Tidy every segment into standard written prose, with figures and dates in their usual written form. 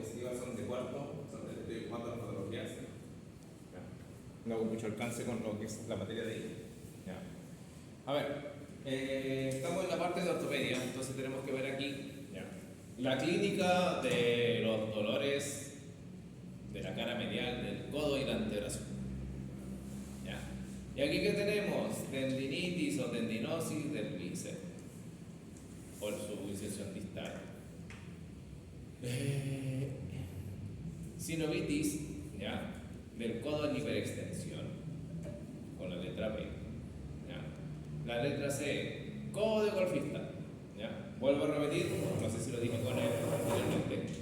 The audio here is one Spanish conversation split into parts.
diapositivas son de cuarto, son de estoy ocupando las patologías. ¿Ya? No hago mucho alcance con lo que es la materia de ahí. ¿Ya? A ver, estamos en la parte de ortopedia, entonces tenemos que ver aquí, ¿ya?, la clínica de los dolores de la cara medial, del codo y la antebrazo. ¿Ya? Y aquí que tenemos tendinitis o tendinosis del bíceps por su inserción distal. Sinovitis, ¿ya?, del codo en hiperextensión con la letra B. ¿Ya? La letra C, codo de golfista. ¿Ya? Vuelvo a repetir, no sé si lo dije con él anteriormente.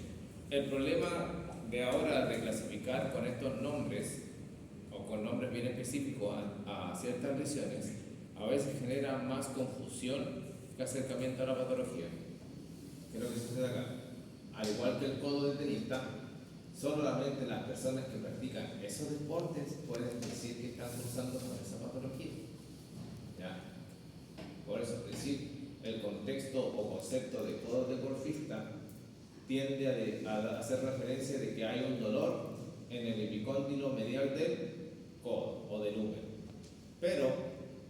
El problema de ahora de clasificar con estos nombres o con nombres bien específicos a ciertas lesiones a veces genera más confusión que acercamiento a la patología. ¿Qué es lo que sucede acá? Al igual que el codo del tenista, solamente las personas que practican esos deportes pueden decir que están cruzando con esa patología. ¿Ya? Por eso, es decir, el contexto o concepto de codo de golfista tiende a hacer referencia de que hay un dolor en el epicóndilo medial del codo o del húmero. Pero,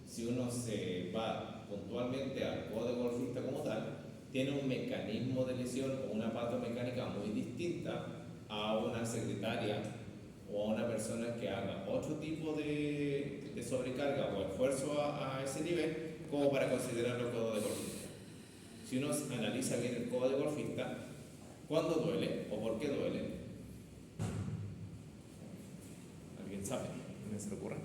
si uno se va puntualmente al codo de golfista como tal, tiene un mecanismo de lesión o una patomecánica muy distinta a una secretaria o a una persona que haga otro tipo de sobrecarga o esfuerzo a ese nivel como para considerarlo codo de golfista. Si uno analiza bien el codo de golfista, ¿cuándo duele o por qué duele? ¿Alguien sabe? ¿Quién se le ocurre?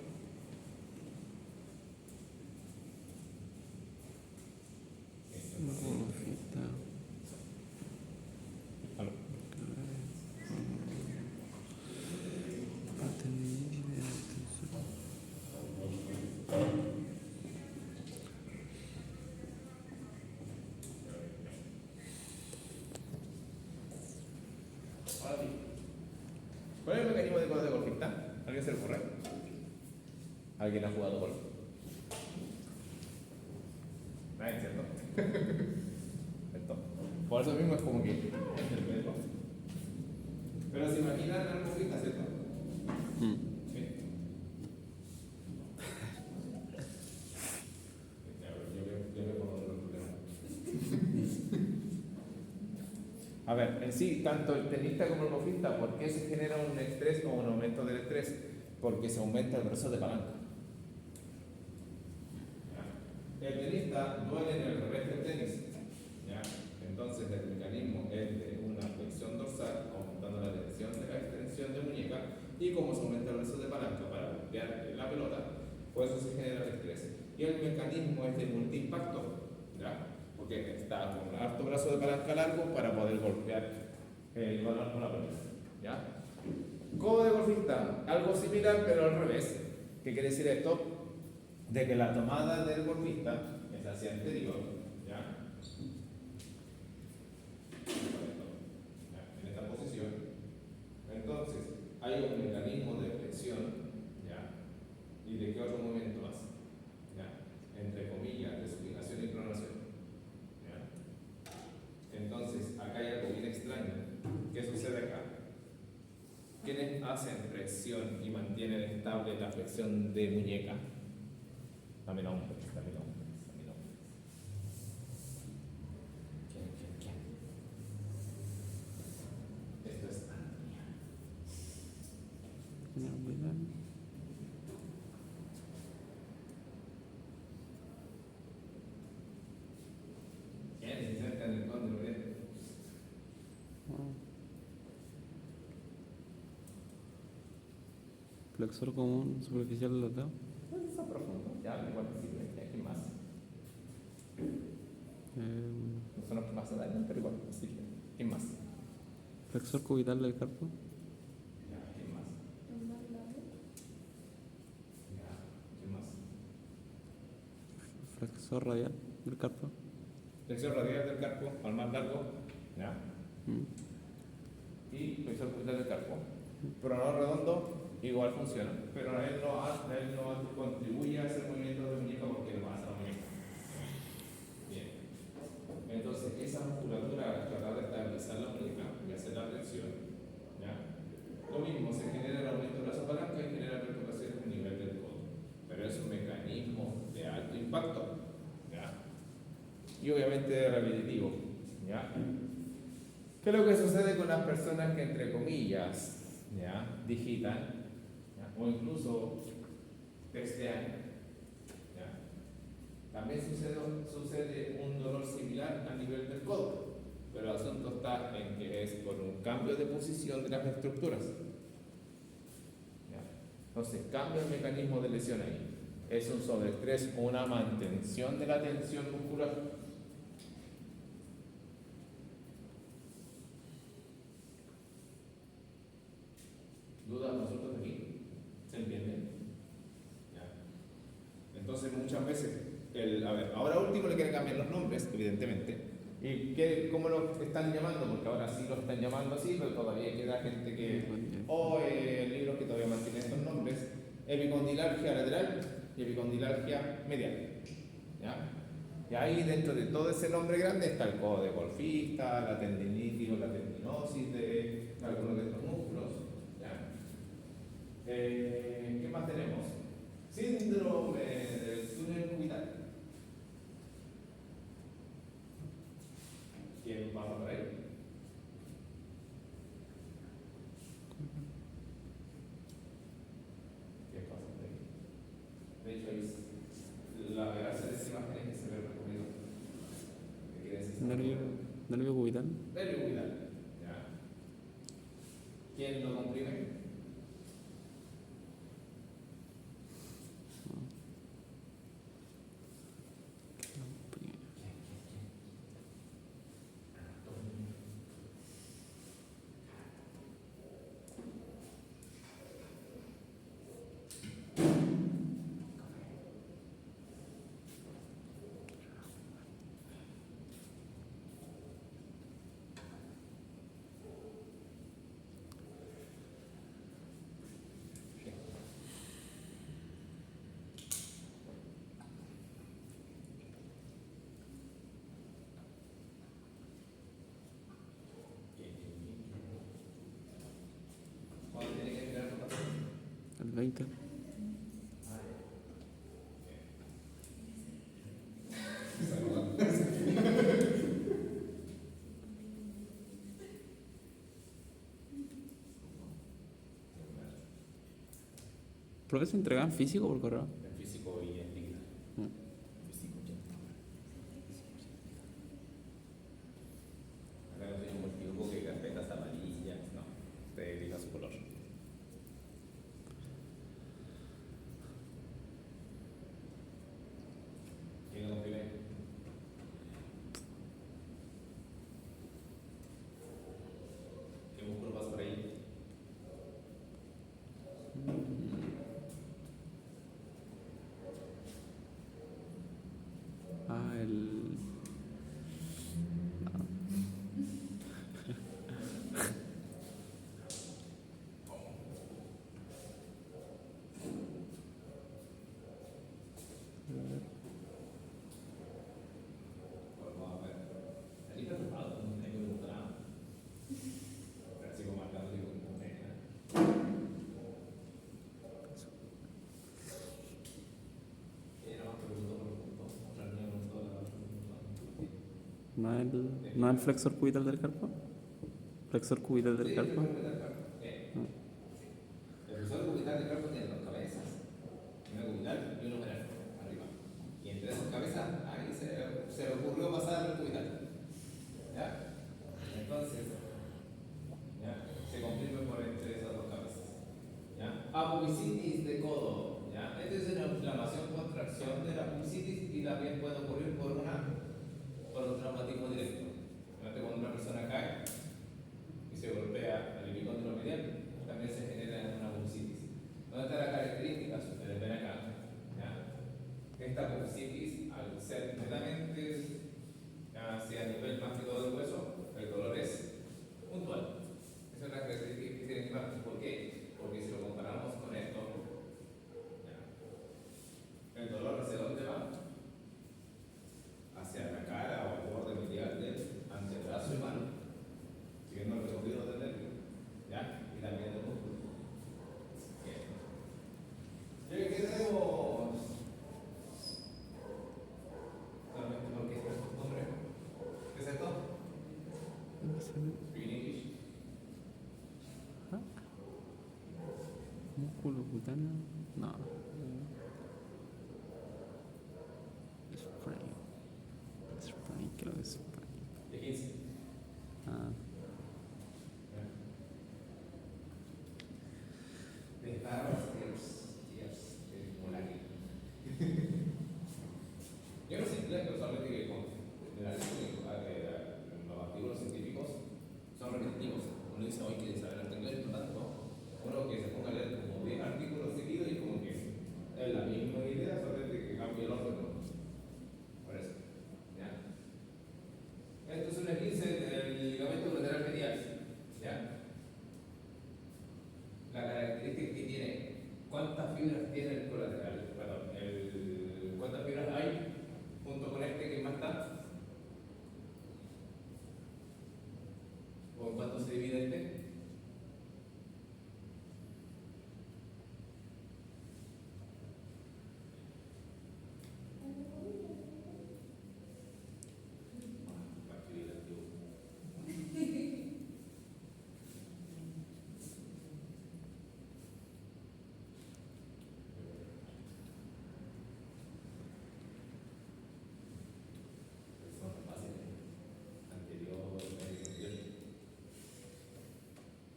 ¿Cuál es el mecanismo de codo de golfista? ¿Alguien se le ocurre? ¿Alguien ha jugado golf? Nadie, ¿cierto? Esto. Por eso mismo es como que es el peso. Pero se imaginan al golfista, ¿cierto? Sí. Yo veo por otro problema. A ver, en sí, tanto el tenista como el golfista, ¿por qué se genera un estrés o un aumento del estrés? Porque se aumenta el brazo de palanca. El tenista duele en el revés del tenis. ¿Ya? Entonces el mecanismo es de una flexión dorsal, aumentando la dirección de la extensión de muñeca, y como se aumenta el brazo de palanca para golpear la pelota, por eso se genera el estrés. Y el mecanismo es de multiimpacto, ¿ya? Porque está con un harto brazo de palanca largo para poder golpear el balón con la pelota. ¿Ya? Codo de golfista, algo similar pero al revés. ¿Qué quiere decir esto? De que la tomada del golfista es hacia anterior, ¿ya? En esta posición. Entonces, hay un mecanismo de flexión, ¿ya? ¿Y de qué otro momento hace? ¿Ya? Entre comillas, de supinación y pronación. ¿Ya? Entonces, acá hay algo bien extraño. ¿Qué sucede acá? ¿Quiénes hacen flexión y mantienen estable la flexión de muñeca? Dame nombres. ¿Quién? Esto es Andrea. ¿Quién es cerca del conde? Flexor común superficial del latado. No es tan profundo, ya, igual que sirve. ¿Quién más? No son los que más se dañan, pero igual sirve. ¿Quién más? Flexor cubital del carpo. Ya, ¿quién más? Ya, ¿quién más? Flexor radial del carpo. Flexor radial del carpo, al más largo. ¿Ya? Y flexor cubital del carpo. Pronador redondo. Igual funciona, pero él no contribuye a ese movimiento de muñeca porque lo hace la muñeca. Bien. Entonces, esa musculatura, tratar de estabilizar la muñeca y hacer la flexión, y obviamente repetitivo. ¿Ya? ¿Qué es lo que sucede con las personas que, entre comillas, ¿ya?, digitan, ¿ya?, o incluso textean? ¿Ya? También sucede un dolor similar a nivel del codo, pero el asunto está en que es por un cambio de posición de las estructuras. ¿Ya? Entonces cambia el mecanismo de lesión ahí. Es un sobreestrés o una mantención de la tensión muscular. ¿Dudas nosotros aquí? ¿Se entiende? ¿Ya? Entonces muchas veces, ahora último le quieren cambiar los nombres, evidentemente. ¿Y cómo lo están llamando? Porque ahora sí lo están llamando así, pero todavía queda gente que... O libros que todavía mantienen estos nombres. Epicondilargia lateral y epicondilargia medial. ¿Ya? Y ahí dentro de todo ese nombre grande está el codo de golfista, la tendinitis o la tendinosis de algunos de estos músculos. ¿Ya? ¿Qué más tenemos? Síndrome del túnel cubital. ¿Quién pasa por ahí? ¿Qué pasa por ahí? De hecho, la gracia de esa imagen es que se ve el recorrido. ¿Qué quiere decir? Nervio cubital. Nervio cubital. ¿Ya? ¿Quién lo comprime? ¿Cuándo tiene que mirar rotación? El 20. ¿Por qué se entregan físico por correo? En físico y en digital. Físico y en acá no tengo un equivoco que carpetas amarillas, no. Usted elija su color. ¿Quién lo comprime? ¿Qué músculo pasa por ahí? El... Vamos a ver. Ahí está tapado, no tengo nada. Pero sigo marcando, digo, no tengo nada. Era más pregunto por punto. Otra niña preguntó la otra pregunta. ¿No es el flexor cubital del carpo? ¿Flexor cubital del carpo? El profesor cubital del cuerpo tiene dos cabezas, una cubital y uno menor, arriba. Y entre esas cabezas, ahí se le ocurrió pasar el cubital. ¿Ya? Entonces, ¿ya?, se comprime por entre esas dos cabezas. ¿Ya? Apopicitis de codo. ¿Ya? Esta es una inflamación, contracción de la apopicitis y también puede ocurrir por un traumatismo directo. Cuando una persona cae y se golpea al epicóndilo medial, también se genera una apopicitis. ¿Dónde está la característica? Si ustedes ven acá, ¿ya?, esta apopicitis, al ser netamente hacia el nivel más que todo del hueso, el dolor es puntual. Esa es la característica que tiene claro. ¿Por qué? Porque si lo comparamos con esto, ¿ya?, el dolor hacia dónde va? Hacia la cara o al borde medial Speak English. Músculo cutáneo. No. Spray. Spray, creo que es spray. De 15. Ah, De Star Wars, como la que. Yo no sé inglés, pero solamente que los artículos científicos son repetitivos. Uno dice, hoy quiere saber arte inglés, por tanto, uno que se ponga a leer como 10 artículos seguidos y como que es la misma idea, solamente que cambia el orden. Por eso. ¿Ya? Esto es un esguince del ligamento lateral medial. ¿Ya? La característica que tiene, ¿cuántas fibras tiene el colateral? Perdón, ¿cuántas fibras hay junto con este que más está? ¿O en cuánto se divide este?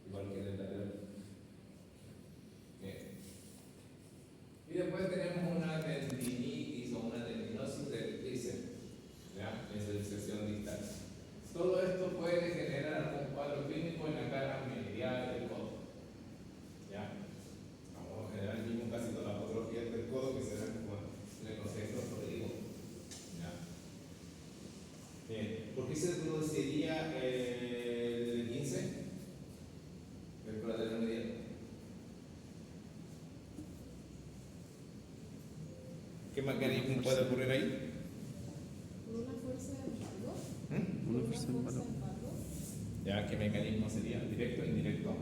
Igual que el lateral. Bien. Y después tenemos una tendinitis o una tendinosis del tríceps. ¿Ya? Es la sección distal. Todo esto puede generar algún cuadro clínico en la cara medial del codo. ¿Ya? Vamos a generar mismo casi todas las patologías del codo que serán como en el concepto ortopédico. ¿Ya? Bien. ¿Por qué se produciría el 15? El colateral medial. ¿Qué mecanismo puede ocurrir ahí? Por una fuerza de embargo. una fuerza en valor. ¿Ya? ¿Qué mecanismo sería? ¿Directo o indirecto?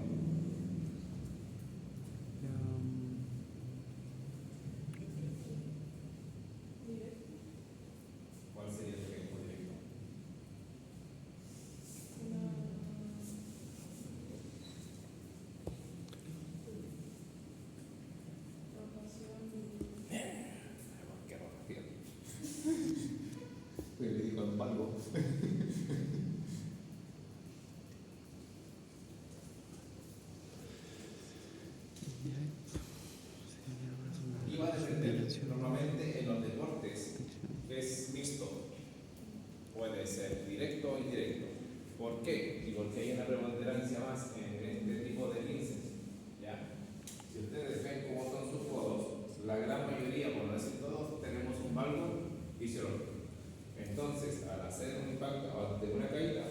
Directo. ¿Cuál sería el mecanismo directo? Una rotación. Qué rápido. Le digo embargo. Y va a depender. Normalmente en los deportes es mixto. Puede ser directo o indirecto. ¿Por qué? Y porque hay una preponderancia más en este tipo de linces. ¿Ya? Si ustedes ven cómo son sus codos, la gran mayoría, por no decir todos, tenemos un valgo fisiológico. Entonces, al hacer un impacto o de una caída,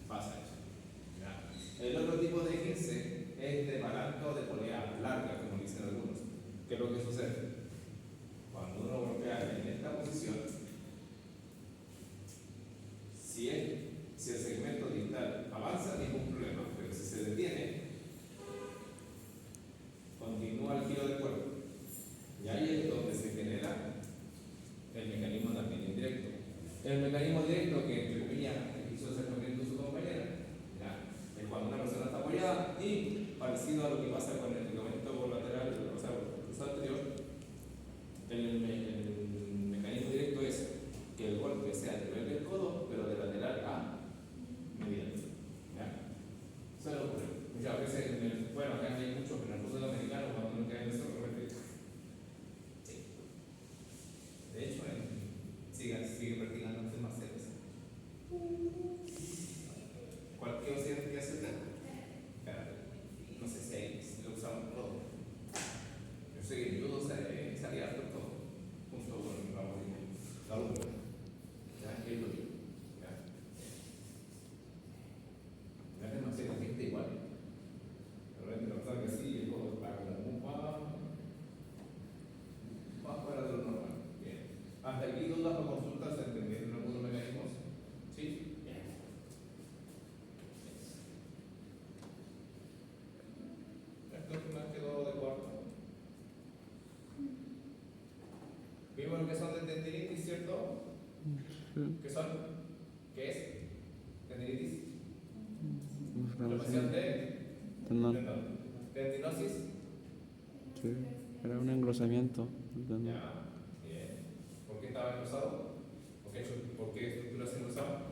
pasa eso. ¿Ya? El otro tipo de lince es de palanca o de polea larga, como dicen algunos. ¿Qué es lo que sucede? Cuando uno golpea en esta posición, si el segmento distal avanza, ningún problema, pero si se detiene, continúa el giro del cuerpo. Y ahí es donde se genera el mecanismo también indirecto. El mecanismo directo que, entre comillas, quiso hacer con su compañera, ¿ya? Es cuando una persona está apoyada y, parecido a lo que pasa con el ligamento colateral, o sea, cruzado anterior, el mecanismo directo es que el golpe sea a nivel del codo, pero de lateral a medial. ¿Ya? Suele ocurrir. Muchas veces, bueno, acá hay muchos, pero en el fútbol americano, cuando uno cae en eso, realmente. Sí. De hecho, sigue practicando artes marciales. ¿Cualquier occidente que hace usted? No sé si lo usamos todo. Yo sé que el judo salía harto todo, junto con la lucha. ¿Ya? ¿Qué es lo mismo? ¿Ya? La artes marciales la gente igual. Realmente la persona que así, el codo está como un más fuera de lo normal. Bien. Hasta aquí dudas o consultas, ¿se entendieron algunos mecanismos? ¿Sí? Bien. Esto me quedó de cuarto. Vimos lo que son de tendinitis, ¿cierto? ¿Qué son? ¿Qué es? Tendinitis. Inflamación. Inflamación de Tendón. tendón. Tendinosis. Sí. Era un engrosamiento del tendón. Ya. Bien. ¿Por qué estaba engrosado? ¿Por qué estructura se engrosaba?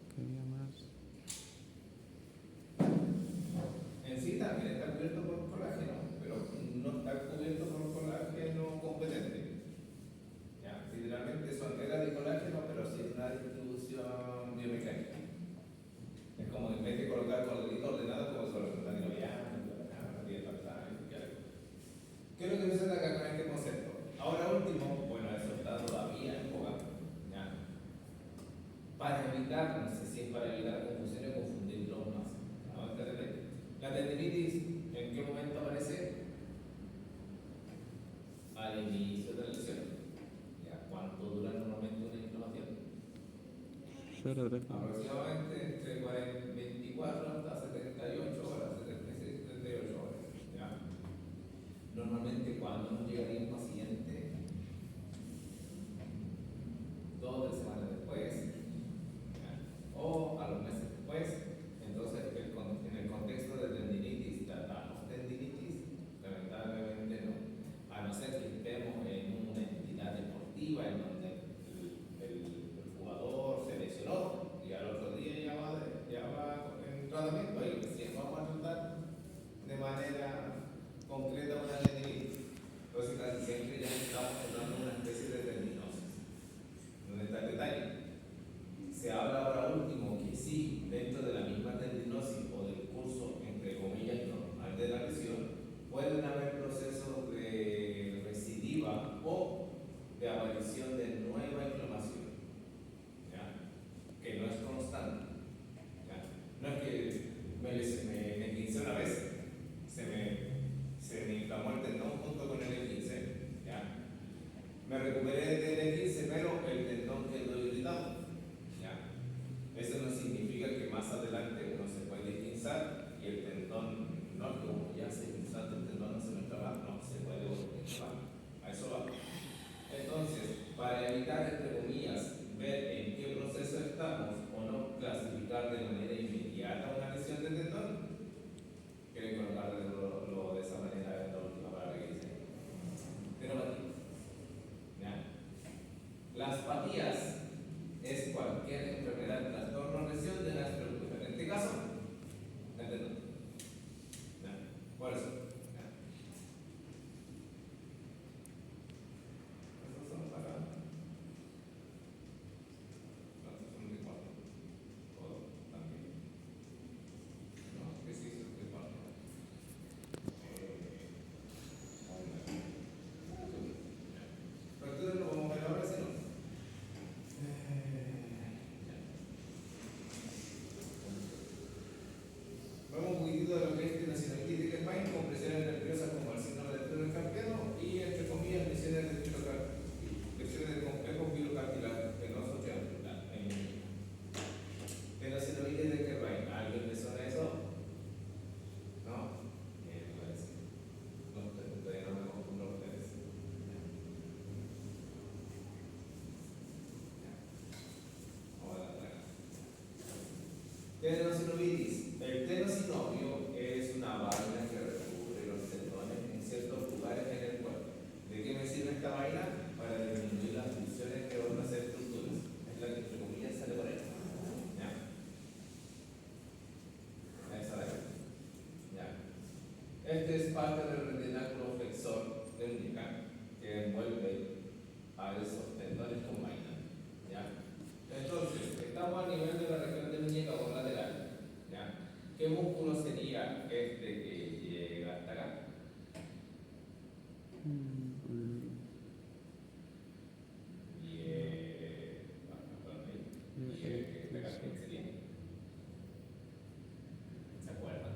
¿Qué había más? En sí también está cubierto por colágeno, pero no está cubierto por colágeno competente. Ya, literalmente son reglas de colágeno, pero sin una distribución biomecánica. Es como en vez de colocar cordelitos ordenados, como sobre el taninoviano, ¿qué es lo que sucede acá con este concepto? Ahora último, bueno, eso está todavía en boga. ¿Ya? Para evitar, no sé si es para evitar confusiones o confundirlo más. ¿No? La tendinitis, ¿en qué momento aparece? Al inicio de la lesión. ¿Ya? ¿Cuánto dura normalmente una inflamación? 0,3. Aproximadamente entre 24 hasta 78 horas, 76, 78 horas. ¿Ya? Normalmente cuando nos llegaría un paciente, 2 o 3 semanas después, ¿ya? O a los meses después, entonces en el contexto de tendinitis, tratamos tendinitis, lamentablemente no, a no ser que estemos en una entidad deportiva en donde el jugador se lesionó y al otro día ya va en tratamiento, ahí recién vamos a tratar de manera concreta una tendinitis. Entonces casi siempre ya estamos tratando una especie de tendinosis. ¿Dónde está el detalle? Se habla ahora último que sí, dentro de la misma tendinosis o del curso, entre comillas, normal de la lesión, pueden haber procesos de recidiva o de aparición de nueva inflamación, ¿ya? Que no es constante. ¿Ya? No es que me esguincé una vez, se me inflamó el tendón junto con el esguince, ¿ya? Me recuperé del esguince, pero el tendón quedó irritado. ¿Ya? Eso no significa que más adelante uno se puede esguinzar y el tendón, no, como ya se esguinzó el tendón, no se me inflama, no, se puede volver a inflamar. A eso va. Entonces, para evitar, entre comillas, ver en qué proceso estamos o no clasificar de manera inmediata una lesión del tendón, quieren colocarlo de esa manera en la última palabra que dice. Tenopatías. ¿Ya? Las patías es cualquier enfermedad, trastorno o lesión de la estructura. En este caso, el tendón. ¿Ya? Por eso. ¿Ya? Esos son para. No, esos son de cuatro. Todo también. No, que sí, son de cuatro. Fracturas lo vamos a ver ahora, si no. Vamos un poquitito de lo que es tenosynovitis de Kermain, con presiones nerviosas como el síndrome del túnel carpiano y, entre comillas, lesiones del complejo pilocartilar venoso triangular. Tenosynovitis de Kermain, ¿alguien le suena eso? ¿No? Bien, pues. No, todavía no me confundo a ustedes. Vamos a la plaga. Tenosynovitis. El tenosinovio es una vaina que recubre los tendones en ciertos lugares en el cuerpo. ¿De qué me sirve esta vaina? Para disminuir las funciones de otras estructuras. Es la que, entre comillas, sale por ahí. ¿Ya? Esa de ahí. ¿Ya? Este es parte del retináculo flexor de muñeca que envuelve a esos tendones con vaina. ¿Ya? Entonces, estamos a nivel de la región de muñeca o lateral. ¿Ya? ¿Qué músculo sería este que llega hasta acá? Y el que está acá, ¿quién sería? ¿Se acuerdan?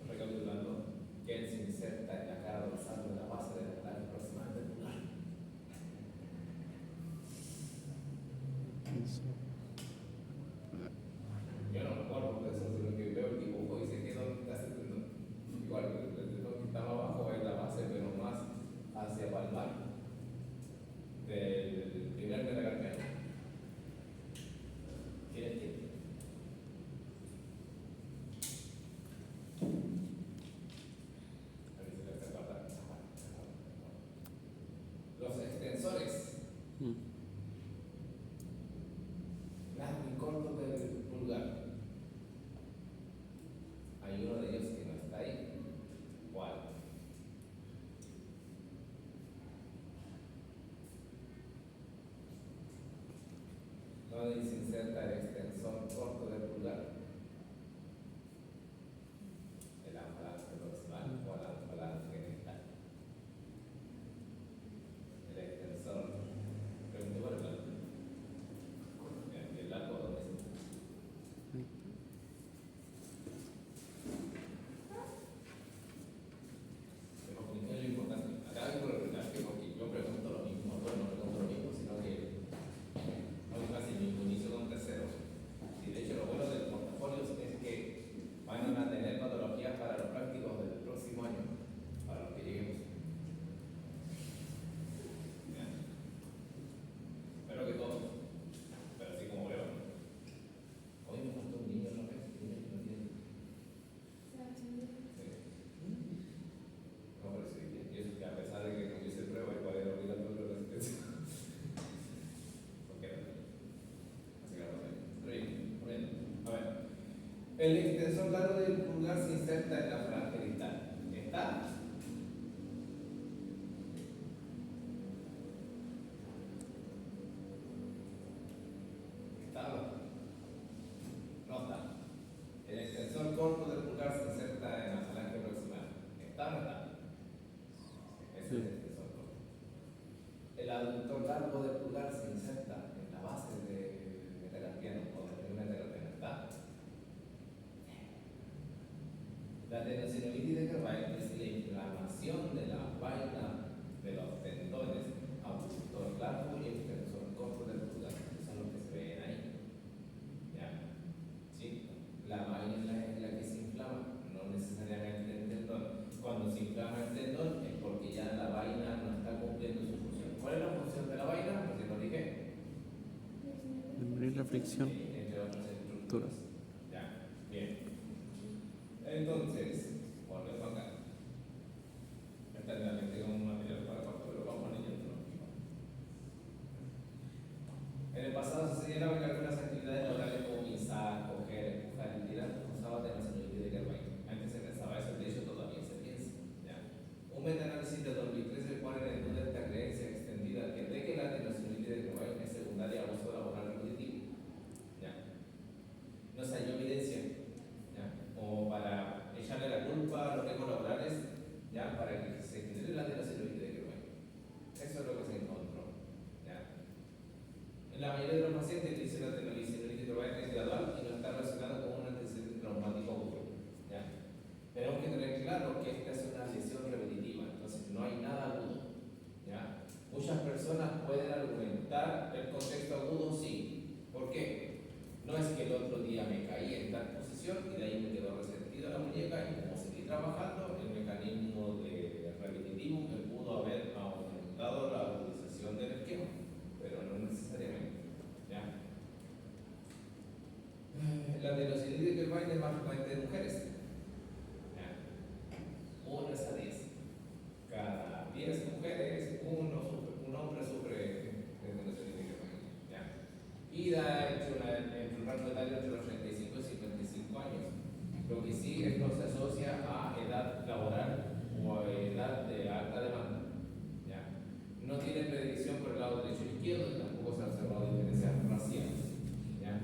Recapitulando, ¿quién se inserta en la cara dorsal de la base de la cara proximal del pulgar? Yo no me acuerdo. largo y corto del pulgar. Hay uno de ellos que no está ahí. ¿Cuál? ¿Dónde se inserta el extensor corto del pulgar? ¿El falange proximal o la falange genital? El extensor. Pregunté por el lado. ¿El largo dónde está? Pero comunicar es lo importante. Acá hay por el porque yo pregunto lo mismo, bueno, no pregunto lo mismo, sino que no es casi mi inicio con terceros. Y de hecho, lo bueno del portafolio es que van a tener metodologías para los prácticos del próximo año, para los que lleguemos. Bien. Espero que todos, pero así como veo. Hoy me faltó un niño otra vez, no tiene. Sí. No, pero sí, y eso que a pesar de que no hice prueba, igual era obligatorio la resistencia. Porque no. Así que vamos a ver. Pero bien, muy bien. A ver. El extensor largo del pulgar se inserta en la falange genital. ¿Está? ¿Está o no está? No está. El extensor corto del pulgar se inserta en la falange proximal. ¿Está o no está? Ese es el extensor corto. El aductor largo del pulgar se inserta en la base del metacarpiano o del metacarpiano. ¿Está? La tendinosinulitis de Kerbein es la inflamación de la vaina de los tendones abductor largo y extensor corto del pulgar, que son los que se ven ahí. ¿Ya? ¿Sí? La vaina es la que se inflama, no necesariamente el tendón. Cuando se inflama el tendón es porque ya la vaina no está cumpliendo su función. ¿Cuál es la función de la vaina? Pues ya lo dije. Disminuir la fricción. Entre otras estructuras. Ya, bien. Entonces, volvemos acá. Esta realmente con un material para corto, pero vamos leyendo. En el pasado se señalaba que algunas actividades laborales como pinzar, coger, empujar y tirar causaban tendinosinulitis de Kerbein. Antes se pensaba eso, de hecho todavía se piensa. ¿Ya? Un metaanálisis de 2013 pone en duda esta creencia extendida que de que la tendinosinulitis de Kerbein es secundaria a uso laboral repetitivo. ¿Ya? No se halló evidencia, ¿ya? O para echarle la culpa a los riesgos laborales, ¿ya? Para que se genere la tendinosinulitis de Kerbein. Eso es lo que se encontró. ¿Ya? En la mayoría de los pacientes que dicen la tendinosinulitis de Kerbein es gradual y no está relacionada con un antecedente traumático agudo. ¿Ya? Tenemos que tener claro que esta es una lesión repetitiva, entonces no hay nada agudo. ¿Ya? Muchas personas pueden argumentar el contexto agudo, sí. ¿Por qué? No es que el otro día me caí en tal posición y de ahí me quedó resentida la muñeca y como seguí trabajando, el mecanismo de repetitivo me pudo haber aumentado la agudización del esquema, pero no necesariamente. ¿Ya? La tendinositis de Kerbein es más frecuente en mujeres. ¿Ya? 1 es a 10. Cada 10 mujeres, un hombre sufre de tendinositis de Kerbein. ¿Ya? Y da entre un rango etario entre los 35 y 55 años. Lo que sí, esto se asocia a edad laboral o a edad de alta demanda. ¿Ya? No tiene predicción por el lado derecho e izquierdo y tampoco se ha observado diferencias raciales. ¿Ya?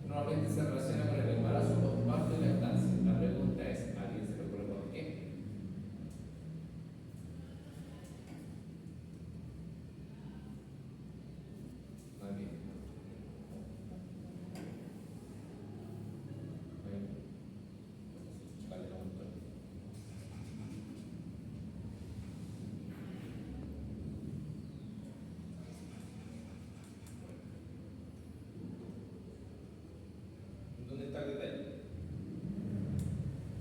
Normalmente se relaciona con el embarazo, postparto y lactancia. La pregunta es, ¿alguien se recuerda por qué? ¿Alguien? Vale, la pregunta. ¿Dónde está el detalle?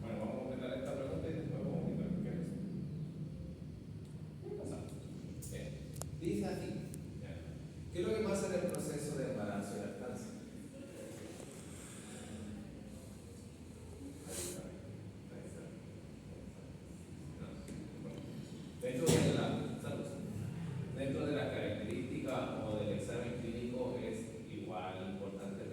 Bueno, vamos a completar esta pregunta y después vamos a quitar qué es. ¿Qué pasa? Bien. Dice aquí, ¿ya? ¿Qué es lo que pasa en el proceso de embarazo y lactancia? Dentro de dentro de la característica o del examen clínico es igual importante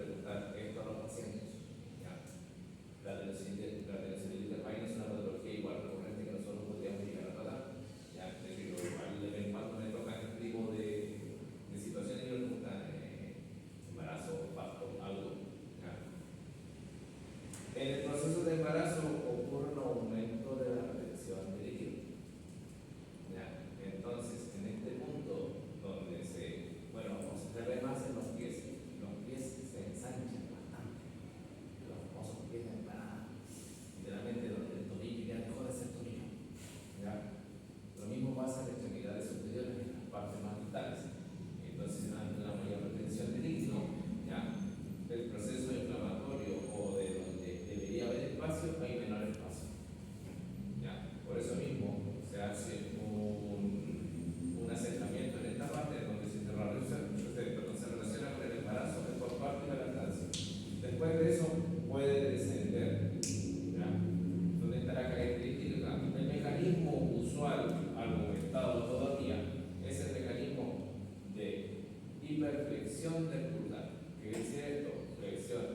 flexión del pulgar. ¿Qué quiere decir esto? Flexión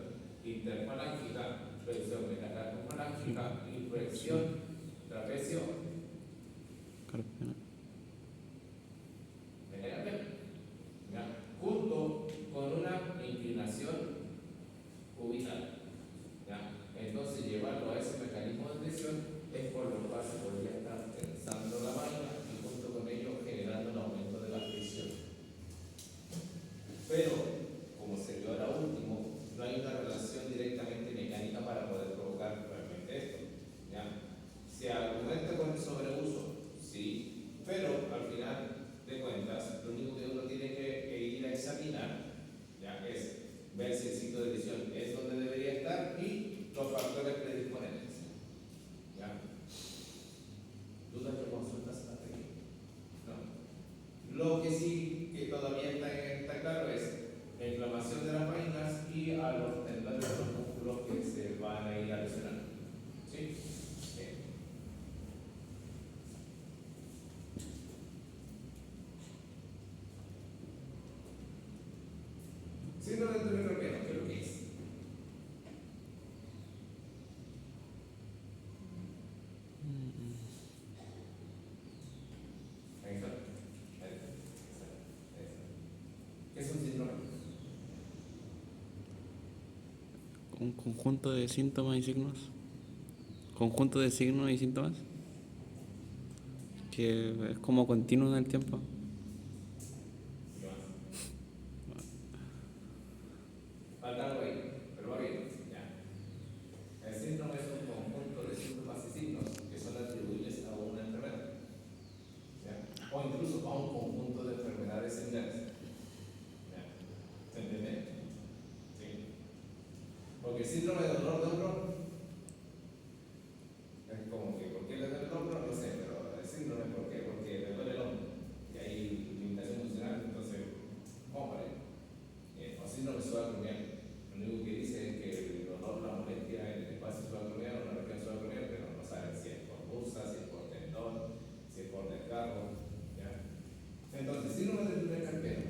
interfalángica, flexión metacarpofalángica y flexión trapecio. Carpiano. ¿Ya? Junto con una inclinación cubital. ¿Ya? Entonces, llevarlo a ese mecanismo de tensión es por lo cual se podría estar tensando la vaina y junto con ello generando un aumento de la presión. Pero, como se vio ahora último, no hay una relación directamente mecánica para poder provocar realmente esto. ¿Ya? Se argumenta con el sobreuso, sí, pero al final de cuentas, lo único que uno tiene que ir a examinar, ¿ya? Es ver si el ciclo de edición es donde debería estar y los factores predisponentes. ¿Ya? ¿Dudas o consultas hasta aquí? No. Lo que sí que todavía está claro es la inflamación de las vainas y a los tendones de los músculos que se van a ir a lesionar. ¿Sí? Bien. Síndrome del túnel carpiano, ¿qué es lo que es? Ahí está. ¿Qué es un síndrome? Un conjunto de síntomas y signos. Conjunto de signos y síntomas. Que es como continuo en el tiempo. ¿Qué más? Falta algo ahí, pero va bien. Ya. El síndrome es un conjunto de síntomas y signos que son atribuibles a una enfermedad. ¿Ya? O incluso a un conjunto de enfermedades similares. ¿Ya? ¿Se entiende? Sí. Porque el síndrome de dolor de hombro es como que, ¿por qué le duele el hombro? No sé, pero el síndrome, ¿por qué? Porque le duele el hombro. Y hay limitación funcional, entonces, hombre, o síndrome subacromial. Lo único que dice es que el dolor, la molestia en el espacio subacromial o la región subacromial, pero no saben si es por bursa, si es por tendón, si es por desgarro. ¿Ya? Entonces, síndrome del túnel carpiano.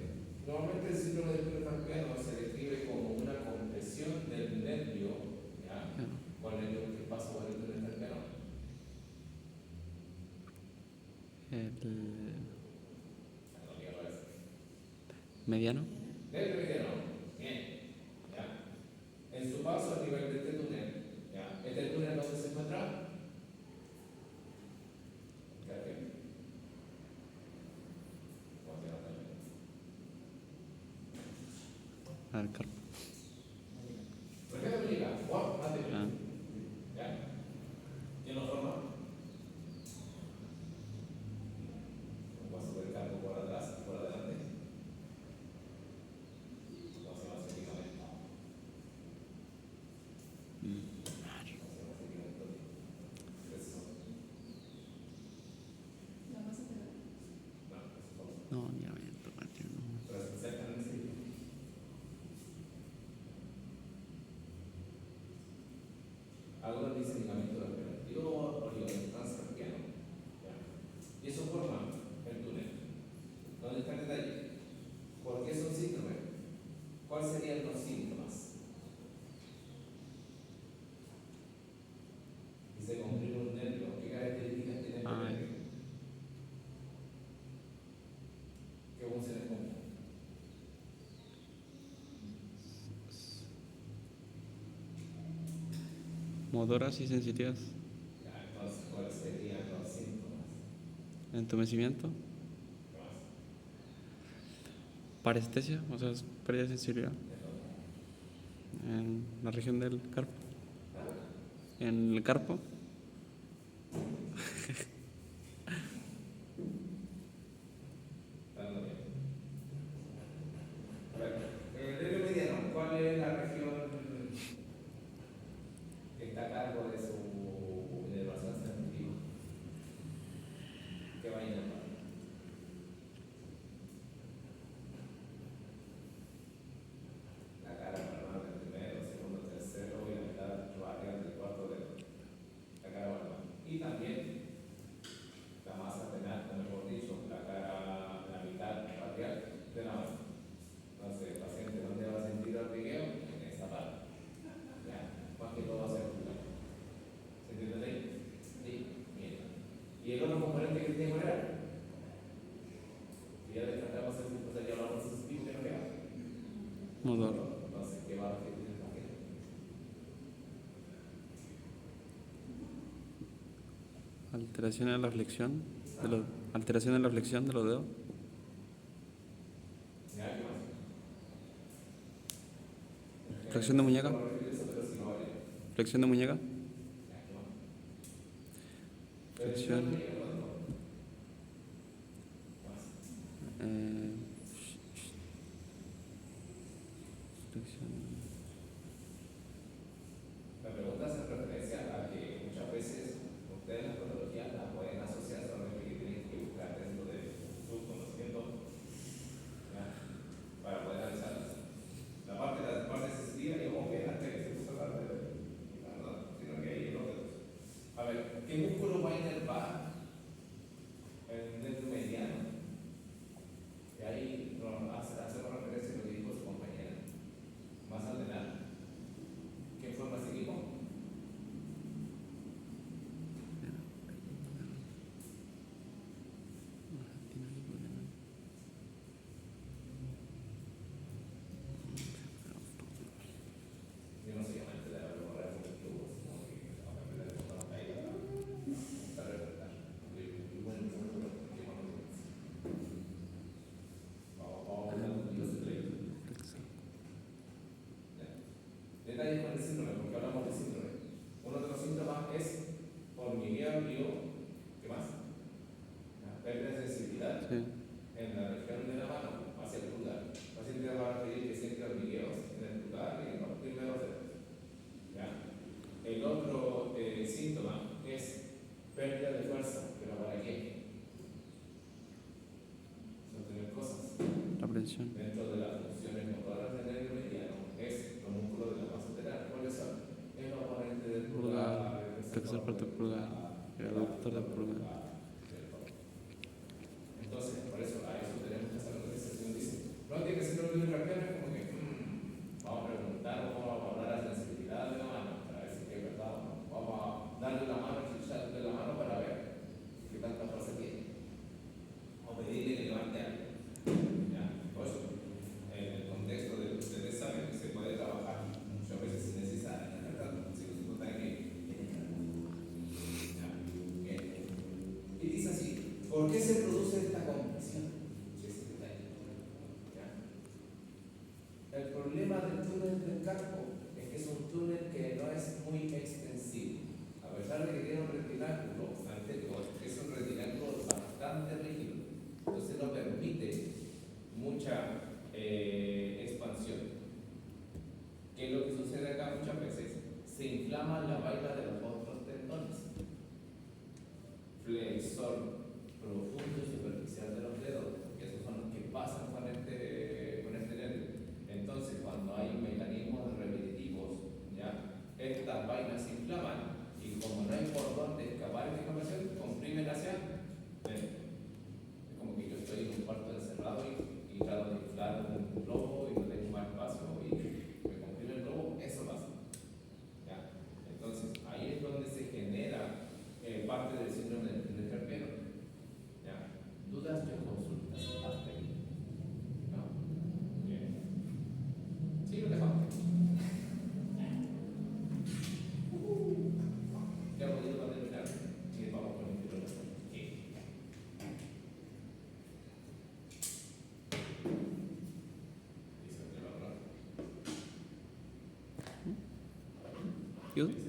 Normalmente el síndrome del túnel carpiano se describe como una compresión del nervio, ¿ya? ¿Cuál es lo que pasa por el túnel carpiano? El Perdón, ya lo ves. mediano. Nervio mediano. Bien. ¿Ya? En su paso a nivel de este túnel, ¿ya? ¿Este túnel dónde se encuentra? Carpio. ¿Cómo se llama también? Al carpo. Región dominica. Wow, más de Ah, ¿ya? ¿Quién lo forma? Un paso del carpo por atrás y por adelante. ¿Cómo se llama ese medicamento? ¿Cómo se llama ese medicamento? Eso. La masa cerebral. No, eso es todo. no, ya me tomaste, no. Pero es exactamente así. Algunos dicen ligamento del pelo anterior o ligamento transcarpiano. ¿Ya? Y eso forma el túnel. ¿Dónde está el detalle? ¿Por qué son síntomas? ¿Cuáles serían los síntomas? Y se comprime un nervio. ¿Qué características tiene el Ah, nervio? ¿Qué funciones cumple? motoras y sensitivas. Ya, entonces, ¿cuáles serían los síntomas? Entumecimiento. ¿Qué más? Parestesia, o sea, es pérdida de sensibilidad. ¿Qué otro? En la región del carpo. ¿Ah? En el carpo. Dando bien. A ver, el nervio mediano, ¿cuál es la región que está a cargo de su inervación sensitiva? ¿Qué va a inervar? La cara normal del primero, segundo, tercero y la mitad variable del cuarto dedo. Motor. Entonces, ¿qué va a repetir el paquete? Alteraciones en la flexión de los, alteraciones en la flexión de los dedos. ¿Ya? ¿Qué más? Flexión de muñeca. ¿Cómo repetir eso? Pero si no vale. Flexión de muñeca. ¿Ya? ¿Qué más? Pero si no, Flexión. no llega, no. Más. Eh, flexión. La pregunta hace referencia a que muchas veces ustedes las patologías las pueden asociar solamente que tienen que buscar dentro de su conocimiento, ¿ya? Para poder analizarlas. La parte sensitiva, digamos que antes que se puso a hablar de la verdad, sino que hay otros dedos. A ver, ¿qué músculo va a inervar el nervio mediano? Y ahí hacemos referencia a lo que dijo su compañera. Más adelante. ¿Qué forma seguimos? Yo no soy amante de la memoria con el tubo, como que ahora me la dejo ahí para representar. Y bueno, vamos a hablar un poquito de play. Detalles con el síndrome, porque hablamos de síndrome. Uno de los síntomas es hormigueo, ¿qué más? Pérdida de sensibilidad Sí. en la región de la mano, hacia el pulgar. El paciente va a pedir que siente hormigueos en el pulgar y en los primeros dedos. ¿Ya? El otro síntoma es pérdida de fuerza, pero ¿para qué? Sostener cosas. La presión. Dentro de las funciones motoras del nervio mediano es los músculos de la masa lateral. ¿Cuáles son? El oponente del pulgar, el Tercer parte del pulgar, el aductor del pulgar. Entonces, por eso, a eso tenemos que hacer la utilización. Dice, no tiene que ser un libro carpiano, es como que vamos a preguntar, vamos a hablar a la sensibilidad de la mano, para ver si es verdad o no. Vamos a darle la mano, de la mano para ver qué tanta fuerza tiene. O pedirle que levante algo. ¿Ya? Por eso, en el contexto del examen se puede trabajar muchas veces sin necesidad, ¿verdad? Si nosotros también y dice así, ¿por qué se produce esta compresión? El problema del túnel del carpo es que es un túnel que no es muy extensivo. A pesar de que tiene un retináculo anterior, es un retináculo bastante rígido. Entonces no permite mucha expansión. ¿Qué es lo que sucede acá muchas veces? Se inflama la vaina de los otros tendones. Flexor profundo y superficial de los dedos, porque esos son los que pasan con este nervio. Entonces, cuando hay mecanismos repetitivos, ¿ya? Estas vainas se inflaman y como no hay por dónde escapar esta inflamación, comprimen hacia dentro. Es como que yo estoy en un cuarto encerrado y trato de inflar un globo y no tengo más espacio y me comprime el globo, eso pasa. ¿Ya? Entonces, ahí es donde se genera parte del síndrome del carpiano. ¿Ya? ¿Dudas de consultas hasta ahí? ¿No? Bien. Sí, lo dejamos. Ya podemos terminar. Sí, vamos con el título. Sí. ¿Yo?